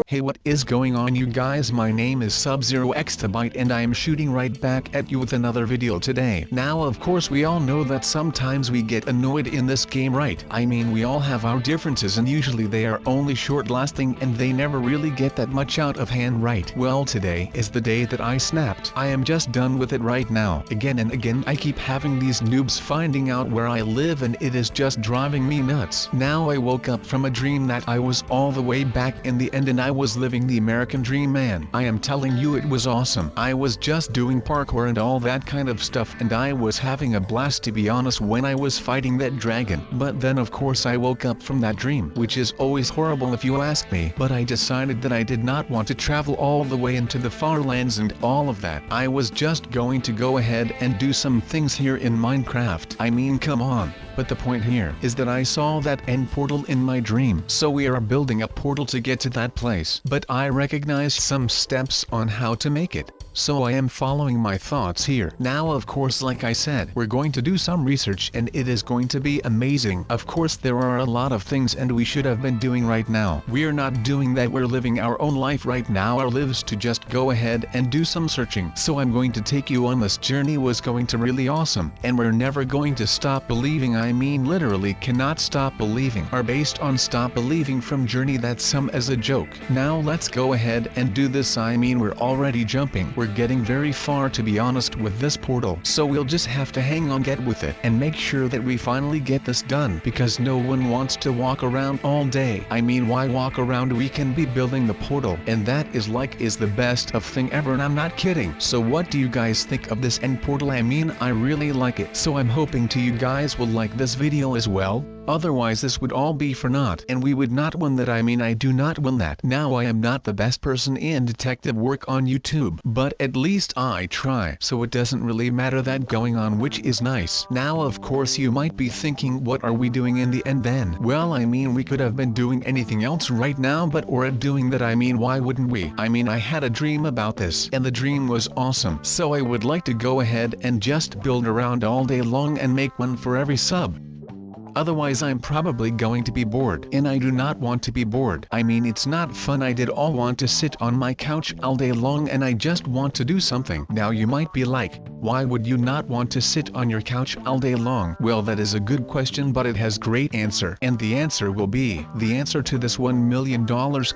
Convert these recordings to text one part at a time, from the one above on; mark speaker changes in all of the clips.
Speaker 1: Hey, what is going on, you guys? My name is Sub-Zero-Exabyte and I am shooting right back at you with another video today. Now of course we all know that sometimes we get annoyed in this game, right? I mean, we all have our differences and usually they are only short lasting and they never really get that much out of hand, right? Well, today is the day that I snapped. I am just done with it right now. Again and again I keep having these noobs finding out where I live and it is just driving me nuts. Now I woke up from a dream that I was all the way back in the end and I was living the American dream, man. I am telling you, it was awesome. I was just doing parkour and all that kind of stuff and I was having a blast, to be honest, when I was fighting that dragon. But then of course I woke up from that dream, which is always horrible if you ask me, but I decided that I did not want to travel all the way into the far lands and all of that. I was just going to go ahead and do some things here in Minecraft. I mean, come on. But the point here is that I saw that end portal in my dream, so we are building a portal to get to that place. But I recognized some steps on how to make it, so I am following my thoughts here. Now of course, like I said, we're going to do some research and it is going to be amazing. Of course there are a lot of things and we should have been doing right now. We are not doing that, we're living our own life right now. Our lives to just go ahead and do some searching. So I'm going to take you on this journey. Was going to really awesome, and we're never going to stop believing. I mean literally cannot stop believing. Are based on stop believing from journey, that's some as a joke. Now let's go ahead and do this. I mean, we're already jumping. We're getting very far, to be honest, with this portal. So we'll just have to hang on, get with it, and make sure that we finally get this done, because no one wants to walk around all day. I mean, why walk around? We can be building the portal, and that is the best of thing ever, and I'm not kidding. So what do you guys think of this end portal? I mean, I really like it. So I'm hoping you guys will like this video as well. Otherwise this would all be for naught and we would not win that. I mean, I do not win that. Now I am not the best person in detective work on YouTube, but at least I try, so it doesn't really matter that going on, which is nice. Now of course you might be thinking, what are we doing in the end then? Well, I mean, we could have been doing anything else right now, but we're doing that. I mean, why wouldn't we? I mean, I had a dream about this and the dream was awesome, so I would like to go ahead and just build around all day long and make one for every sub. Otherwise I'm probably going to be bored, and I do not want to be bored. I mean, it's not fun. I did all want to sit on my couch all day long and I just want to do something. Now you might be like, why would you not want to sit on your couch all day long? Well, that is a good question, but it has great answer, and the answer will be, the answer to this $1 million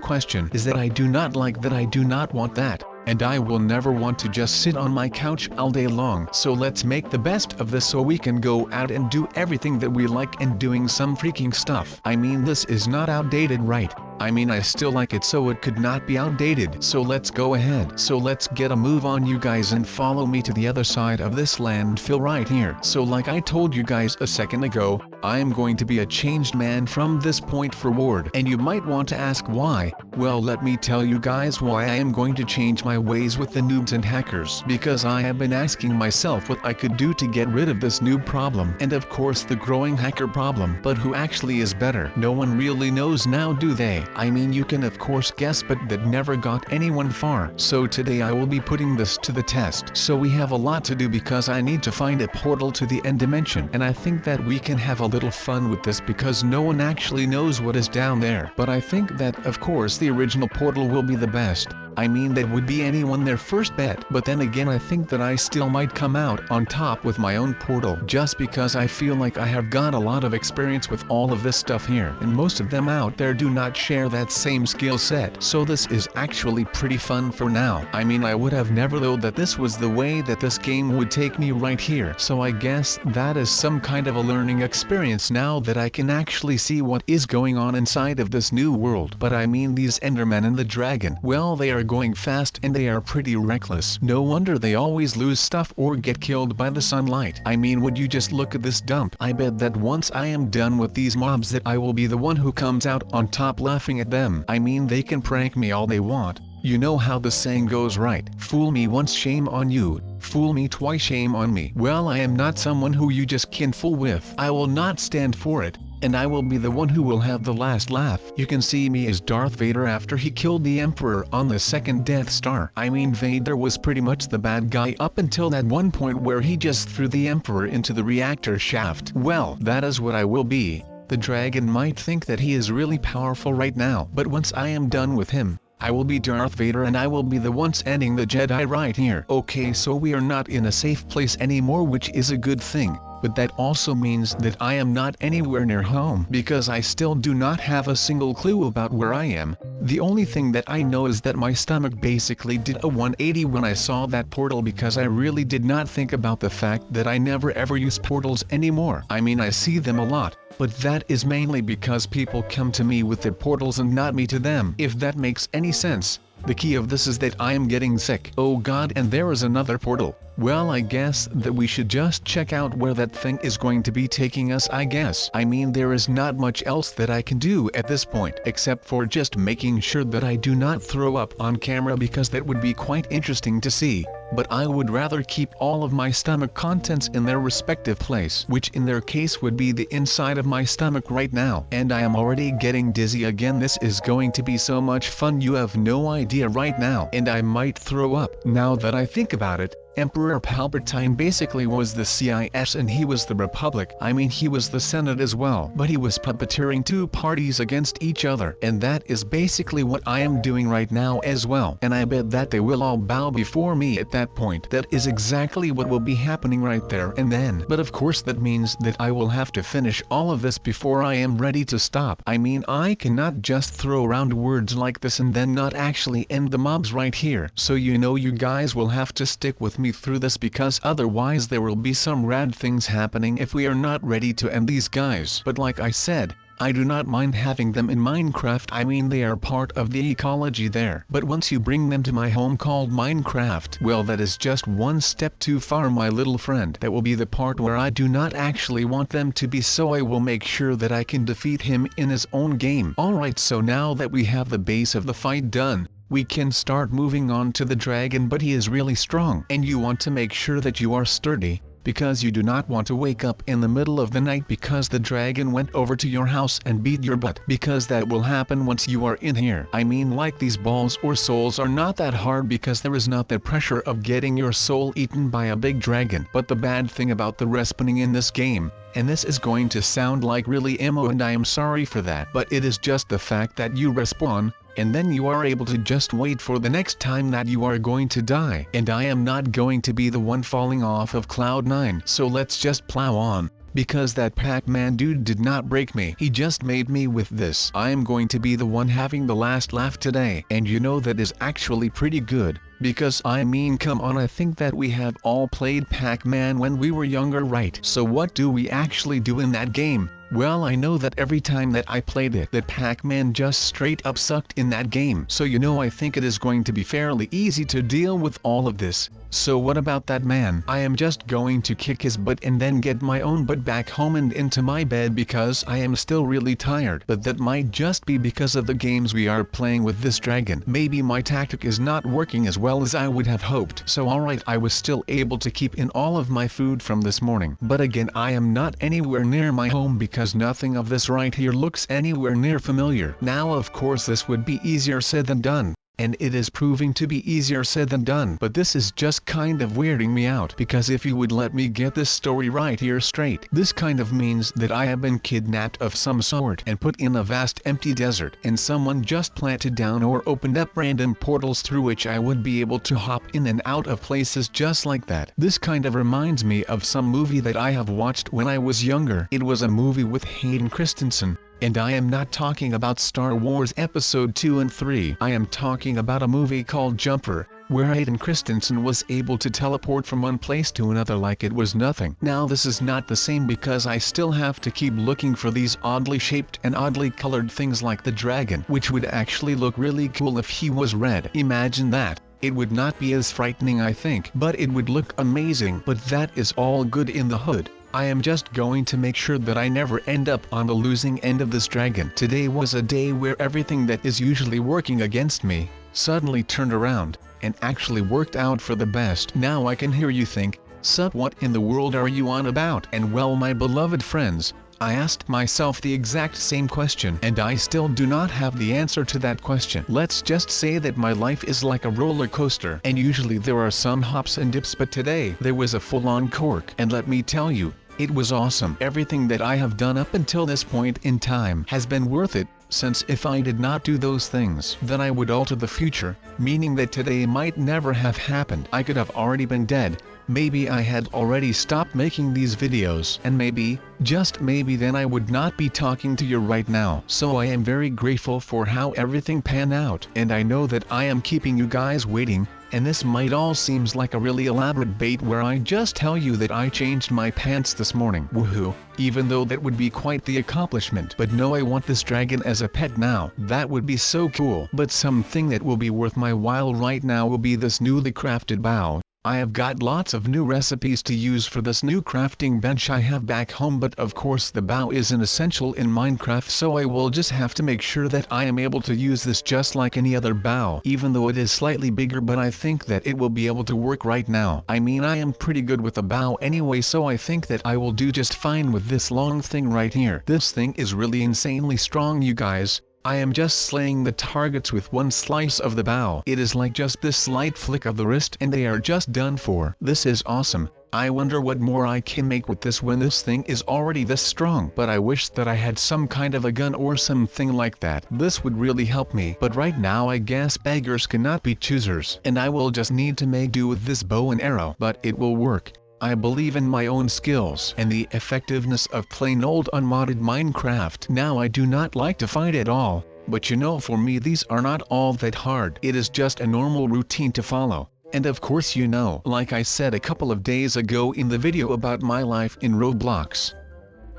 Speaker 1: question is that I do not like that. I do not want that. And I will never want to just sit on my couch all day long. So let's make the best of this so we can go out and do everything that we like and doing some freaking stuff. I mean, this is not outdated, right? I mean, I still like it, so it could not be outdated. So let's go ahead. So let's get a move on, you guys, and follow me to the other side of this landfill right here. So like I told you guys a second ago, I am going to be a changed man from this point forward. And you might want to ask why. Well, let me tell you guys why I am going to change my ways with the noobs and hackers. Because I have been asking myself what I could do to get rid of this noob problem, and of course the growing hacker problem. But who actually is better? No one really knows now, do they? I mean, you can of course guess, but that never got anyone far. So today I will be putting this to the test. So we have a lot to do because I need to find a portal to the end dimension, and I think that we can have a little fun with this because no one actually knows what is down there. But I think that of course the original portal will be the best. I mean, that would be anyone their first bet. But then again, I think that I still might come out on top with my own portal, just because I feel like I have got a lot of experience with all of this stuff here, and most of them out there do not share that same skill set. So this is actually pretty fun for now. I mean, I would have never thought that this was the way that this game would take me right here. So I guess that is some kind of a learning experience now that I can actually see what is going on inside of this new world. But I mean, these Endermen and the dragon, well, they are going fast and they are pretty reckless. No wonder they always lose stuff or get killed by the sunlight. I mean, would you just look at this dump? I bet that once I am done with these mobs that I will be the one who comes out on top laughing at them. I mean, they can prank me all they want. You know how the saying goes, right? Fool me once, shame on you. Fool me twice, shame on me. Well, I am not someone who you just can fool with. I will not stand for it. and I will be the one who will have the last laugh. You can see me as Darth Vader after he killed the Emperor on the second Death Star. I mean, Vader was pretty much the bad guy up until that one point where he just threw the Emperor into the reactor shaft. Well, that is what I will be. The dragon might think that he is really powerful right now, but once I am done with him, I will be Darth Vader and I will be the one ending the Jedi right here. Okay, so we are not in a safe place anymore, which is a good thing. But that also means that I am not anywhere near home because I still do not have a single clue about where I am. The only thing that I know is that my stomach basically did a 180 when I saw that portal, because I really did not think about the fact that I never ever use portals anymore. I mean, I see them a lot, but that is mainly because people come to me with their portals and not me to them, if that makes any sense. The key of this is that I am getting sick. Oh god, and there is another portal. Well, I guess that we should just check out where that thing is going to be taking us, I guess. I mean, there is not much else that I can do at this point, except for just making sure that I do not throw up on camera, because that would be quite interesting to see. But I would rather keep all of my stomach contents in their respective place, which in their case would be the inside of my stomach right now. And I am already getting dizzy again. This is going to be so much fun, you have no idea right now. And I might throw up. Now that I think about it, Emperor Palpatine basically was the CIS and he was the Republic. I mean, he was the Senate as well, but he was puppeteering two parties against each other. And that is basically what I am doing right now as well. And I bet that they will all bow before me at that point. That is exactly what will be happening right there and then. But of course that means that I will have to finish all of this before I am ready to stop. I mean, I cannot just throw around words like this and then not actually end the mobs right here. So you know, you guys will have to stick with me through this, because otherwise there will be some rad things happening if we are not ready to end these guys. But like I said, I do not mind having them in Minecraft. I mean, they are part of the ecology there. But once you bring them to my home called Minecraft, well, that is just one step too far, my little friend. That will be the part where I do not actually want them to be, so I will make sure that I can defeat him in his own game. Alright, so now that we have the base of the fight done, we can start moving on to the dragon, but he is really strong. And you want to make sure that you are sturdy, because you do not want to wake up in the middle of the night because the dragon went over to your house and beat your butt, because that will happen once you are in here. I mean, like, these balls or souls are not that hard because there is not the pressure of getting your soul eaten by a big dragon. But the bad thing about the respawning in this game, and this is going to sound like really emo and I am sorry for that, but it is just the fact that you respawn, and then you are able to just wait for the next time that you are going to die. And I am not going to be the one falling off of Cloud 9, so let's just plow on. Because that Pac-Man dude did not break me. He just made me with this. I am going to be the one having the last laugh today. And you know, that is actually pretty good. Because I mean, come on, I think that we have all played Pac-Man when we were younger, right? So what do we actually do in that game? Well, I know that every time that I played it, that Pac-Man just straight up sucked in that game. So you know, I think it is going to be fairly easy to deal with all of this. So what about that man? I am just going to kick his butt and then get my own butt back home and into my bed, because I am still really tired. But that might just be because of the games we are playing with this dragon. Maybe my tactic is not working as well as I would have hoped. So alright, I was still able to keep in all of my food from this morning. But again, I am not anywhere near my home because nothing of this right here looks anywhere near familiar. Now of course this would be easier said than done. And it is proving to be easier said than done. But this is just kind of weirding me out, because if you would let me get this story right here straight, this kind of means that I have been kidnapped of some sort and put in a vast empty desert, and someone just planted down or opened up random portals through which I would be able to hop in and out of places just like that. This kind of reminds me of some movie that I have watched when I was younger. It was a movie with Hayden Christensen. And I am not talking about Star Wars Episode 2 and 3. I am talking about a movie called Jumper, where Hayden Christensen was able to teleport from one place to another like it was nothing. Now this is not the same, because I still have to keep looking for these oddly shaped and oddly colored things like the dragon, which would actually look really cool if he was red. Imagine that. It would not be as frightening, I think, but it would look amazing. But that is all good in the hood. I am just going to make sure that I never end up on the losing end of this dragon. Today was a day where everything that is usually working against me suddenly turned around and actually worked out for the best. Now I can hear you think, "Sup, what in the world are you on about?" And well, my beloved friends, I asked myself the exact same question, and I still do not have the answer to that question. Let's just say that my life is like a roller coaster, and usually there are some hops and dips, but today there was a full-on cork, and let me tell you, it was awesome. Everything that I have done up until this point in time has been worth it, since if I did not do those things, then I would alter the future, meaning that today might never have happened. I could have already been dead. Maybe I had already stopped making these videos, and maybe, just maybe, then I would not be talking to you right now. So I am very grateful for how everything panned out, and I know that I am keeping you guys waiting, and this might all seems like a really elaborate bait where I just tell you that I changed my pants this morning. Woohoo, even though that would be quite the accomplishment. But no, I want this dragon as a pet now. That would be so cool. But something that will be worth my while right now will be this newly crafted bow. I have got lots of new recipes to use for this new crafting bench I have back home, but of course the bow is an essential in Minecraft, so I will just have to make sure that I am able to use this just like any other bow, even though it is slightly bigger, but I think that it will be able to work right now. I mean, I am pretty good with a bow anyway, so I think that I will do just fine with this long thing right here. This thing is really insanely strong, you guys. I am just slaying the targets with one slice of the bow. It is like just this slight flick of the wrist and they are just done for. This is awesome. I wonder what more I can make with this when this thing is already this strong. But I wish that I had some kind of a gun or something like that. This would really help me. But right now I guess beggars cannot be choosers, and I will just need to make do with this bow and arrow. But it will work. I believe in my own skills and the effectiveness of plain old unmodded Minecraft. Now I do not like to fight at all, but you know, for me these are not all that hard. It is just a normal routine to follow. And of course, you know, like I said a couple of days ago in the video about my life in Roblox,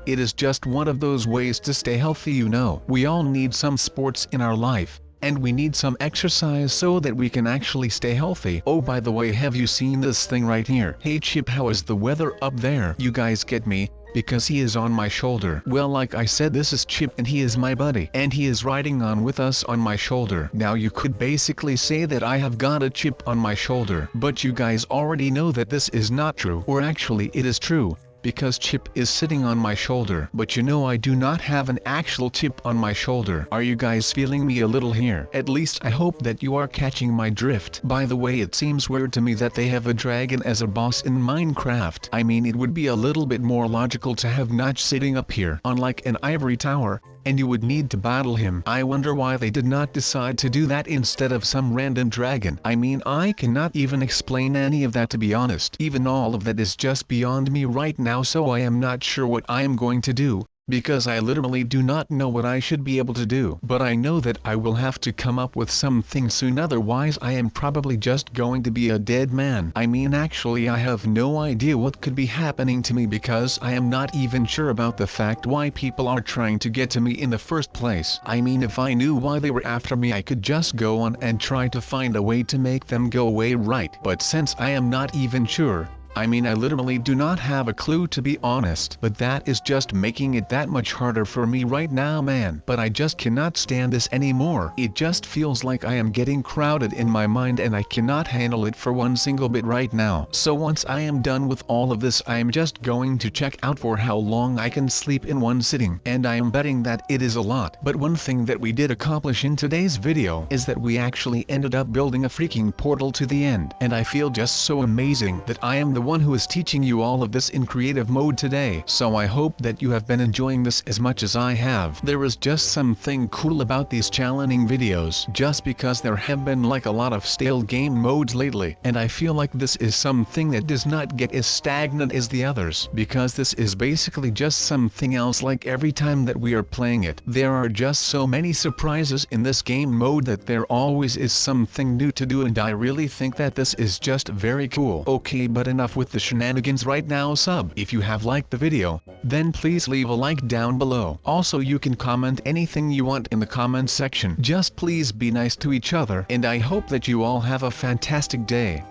Speaker 1: it is just one of those ways to stay healthy. You know, we all need some sports in our life, and we need some exercise so that we can actually stay healthy. Oh, by the way, have you seen this thing right here? Hey Chip, how is the weather up there? You guys get me? Because he is on my shoulder. Well, like I said, this is Chip and he is my buddy, and he is riding on with us on my shoulder. Now you could basically say that I have got a chip on my shoulder, but you guys already know that this is not true. Or actually it is true, because Chip is sitting on my shoulder. But you know, I do not have an actual chip on my shoulder. Are you guys feeling me a little here? At least I hope that you are catching my drift. By the way, it seems weird to me that they have a dragon as a boss in Minecraft. I mean, it would be a little bit more logical to have Notch sitting up here on like an ivory tower, and you would need to battle him. I wonder why they did not decide to do that instead of some random dragon. I mean, I cannot even explain any of that, to be honest. Even all of that is just beyond me right now, so I am not sure what I am going to do, because I literally do not know what I should be able to do. But I know that I will have to come up with something soon, otherwise I am probably just going to be a dead man. I mean, actually I have no idea what could be happening to me, because I am not even sure about the fact why people are trying to get to me in the first place. I mean, if I knew why they were after me, I could just go on and try to find a way to make them go away, right? But since I am not even sure, I mean, I literally do not have a clue, to be honest. But that is just making it that much harder for me right now, man. But I just cannot stand this anymore. It just feels like I am getting crowded in my mind and I cannot handle it for one single bit right now. So once I am done with all of this, I am just going to check out for how long I can sleep in one sitting. And I am betting that it is a lot. But one thing that we did accomplish in today's video is that we actually ended up building a freaking portal to the end. And I feel just so amazing that I am the one who is teaching you all of this in creative mode today. So I hope that you have been enjoying this as much as I have. There is just something cool about these challenging videos, just because there have been like a lot of stale game modes lately, and I feel like this is something that does not get as stagnant as the others, because this is basically just something else. Like every time that we are playing it, there are just so many surprises in this game mode that there always is something new to do, and I really think that this is just very cool. Okay, but enough with the shenanigans right now. If you have liked the video, then please leave a like down below. Also, you can comment anything you want in the comment section. Just please be nice to each other, and I hope that you all have a fantastic day.